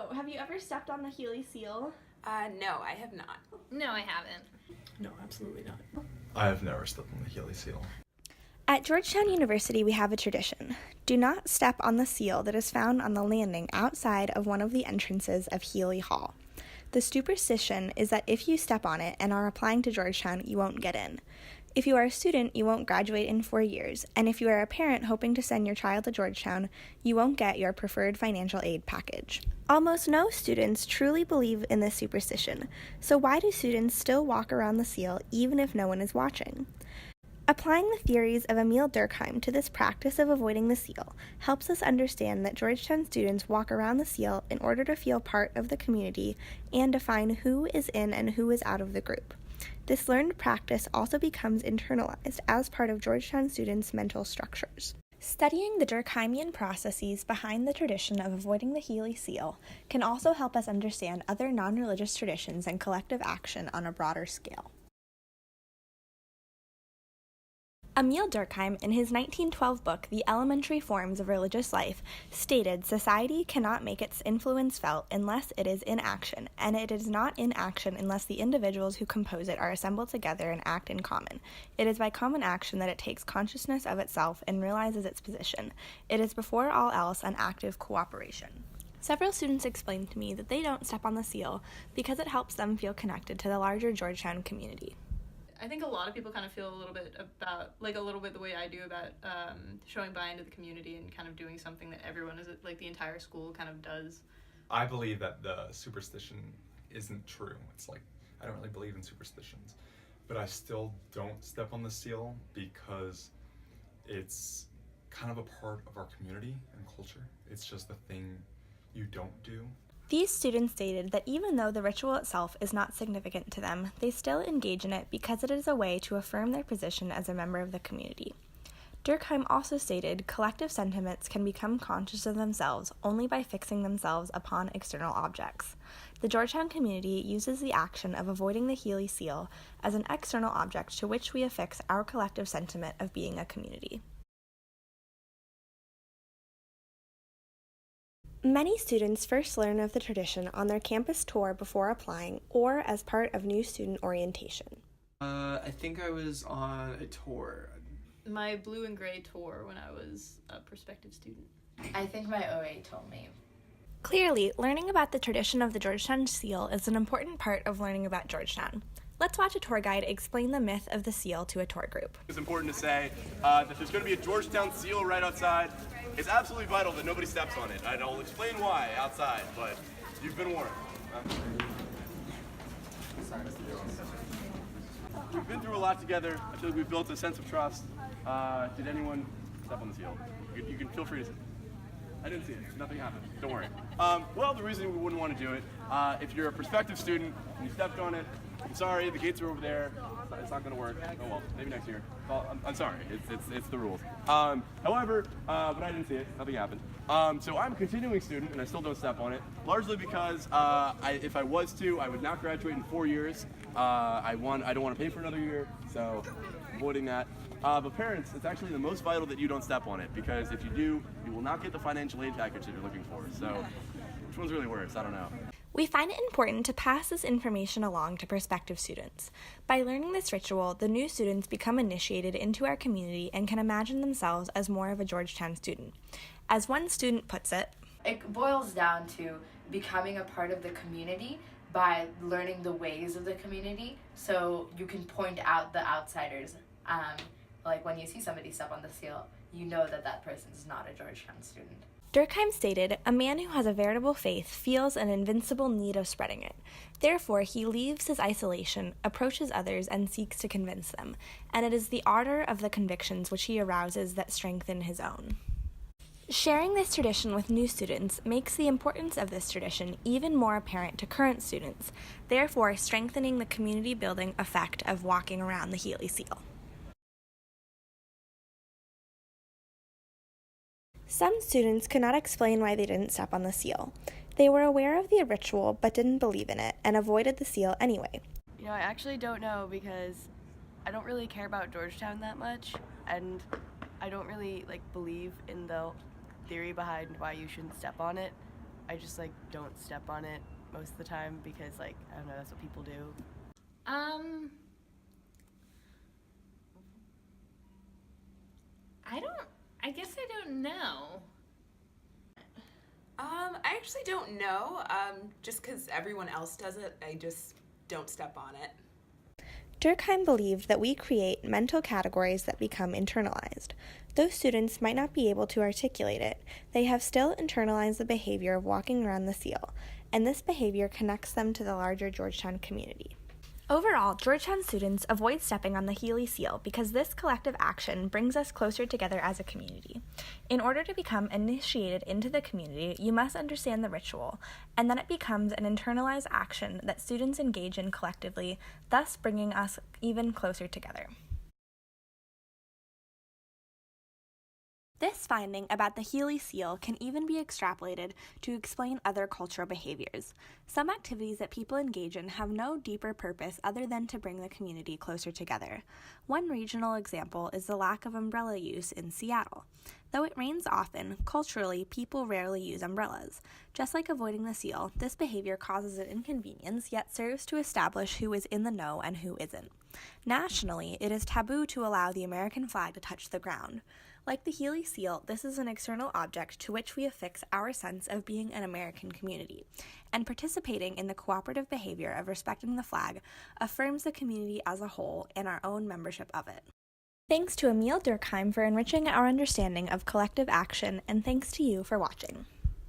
So, have you ever stepped on the Healy seal? No, I have not. No, I haven't. No, absolutely not. I have never stepped on the Healy seal. At Georgetown University, we have a tradition. Do not step on the seal that is found on the landing outside of one of the entrances of Healy Hall. The superstition is that if you step on it and are applying to Georgetown, you won't get in. If you are a student, you won't graduate in 4 years, and if you are a parent hoping to send your child to Georgetown, you won't get your preferred financial aid package. Almost no students truly believe in this superstition, so why do students still walk around the seal even if no one is watching? Applying the theories of Emile Durkheim to this practice of avoiding the seal helps us understand that Georgetown students walk around the seal in order to feel part of the community and define who is in and who is out of the group. This learned practice also becomes internalized as part of Georgetown students' mental structures. Studying the Durkheimian processes behind the tradition of avoiding the Healy seal can also help us understand other non-religious traditions and collective action on a broader scale. Emile Durkheim, in his 1912 book, The Elementary Forms of Religious Life, stated, "Society cannot make its influence felt unless it is in action, and it is not in action unless the individuals who compose it are assembled together and act in common. It is by common action that it takes consciousness of itself and realizes its position. It is before all else an active cooperation." Several students explained to me that they don't step on the seal because it helps them feel connected to the larger Georgetown community. I think a lot of people kind of feel a little bit the way I do about showing buy into the community and kind of doing something that everyone is, like the entire school kind of does. I believe that the superstition isn't true. It's like, I don't really believe in superstitions, but I still don't step on the seal because it's kind of a part of our community and culture. It's just a thing you don't do. These students stated that even though the ritual itself is not significant to them, they still engage in it because it is a way to affirm their position as a member of the community. Durkheim also stated collective sentiments can become conscious of themselves only by fixing themselves upon external objects. The Georgetown community uses the action of avoiding the Healy seal as an external object to which we affix our collective sentiment of being a community. Many students first learn of the tradition on their campus tour before applying or as part of new student orientation. I think I was on a tour. My blue and gray tour when I was a prospective student. I think my OA told me. Clearly, learning about the tradition of the Georgetown seal is an important part of learning about Georgetown. Let's watch a tour guide explain the myth of the seal to a tour group. It's important to say that there's going to be a Georgetown seal right outside. It's absolutely vital that nobody steps on it. And I'll explain why outside, but you've been warned. We've been through a lot together. I feel like we've built a sense of trust. Did anyone step on the seal? You can feel free to say. I didn't see it. Nothing happened. Don't worry. Well, the reason we wouldn't want to do it, if you're a prospective student and you stepped on it, I'm sorry, the gates are over there. It's not going to work. Oh well, maybe next year. Well, I'm sorry. It's the rules. However, but I didn't see it. Nothing happened. So I'm a continuing student, and I still don't step on it, largely because if I was to, I would not graduate in 4 years. I don't want to pay for another year, so avoiding that. But parents, it's actually the most vital that you don't step on it, because if you do, you will not get the financial aid package that you're looking for. So which one's really worse? I don't know. We find it important to pass this information along to prospective students. By learning this ritual, the new students become initiated into our community and can imagine themselves as more of a Georgetown student. As one student puts it, It boils down to becoming a part of the community by learning the ways of the community, so you can point out the outsiders. Like when you see somebody step on the seal, you know that that person is not a Georgetown student. Durkheim stated, "A man who has a veritable faith feels an invincible need of spreading it. Therefore, he leaves his isolation, approaches others, and seeks to convince them, and it is the ardor of the convictions which he arouses that strengthen his own." Sharing this tradition with new students makes the importance of this tradition even more apparent to current students, therefore strengthening the community-building effect of walking around the Healy seal. Some students could not explain why they didn't step on the seal. They were aware of the ritual but didn't believe in it and avoided the seal anyway. I actually don't know because I don't really care about Georgetown that much, and I don't really believe in the theory behind why you shouldn't step on it. I just like don't step on it most of the time because like I don't know, that's what people do. I guess I don't know. I actually don't know. Just because everyone else does it, I just don't step on it. Durkheim believed that we create mental categories that become internalized. Though students might not be able to articulate it, they have still internalized the behavior of walking around the seal, and this behavior connects them to the larger Georgetown community. Overall, Georgetown students avoid stepping on the Healy seal because this collective action brings us closer together as a community. In order to become initiated into the community, you must understand the ritual, and then it becomes an internalized action that students engage in collectively, thus bringing us even closer together. This finding about the Healy seal can even be extrapolated to explain other cultural behaviors. Some activities that people engage in have no deeper purpose other than to bring the community closer together. One regional example is the lack of umbrella use in Seattle. Though it rains often, culturally, people rarely use umbrellas. Just like avoiding the seal, this behavior causes an inconvenience yet serves to establish who is in the know and who isn't. Nationally, it is taboo to allow the American flag to touch the ground. Like the Healy seal, this is an external object to which we affix our sense of being an American community, and participating in the cooperative behavior of respecting the flag affirms the community as a whole and our own membership of it. Thanks to Emile Durkheim for enriching our understanding of collective action, and thanks to you for watching.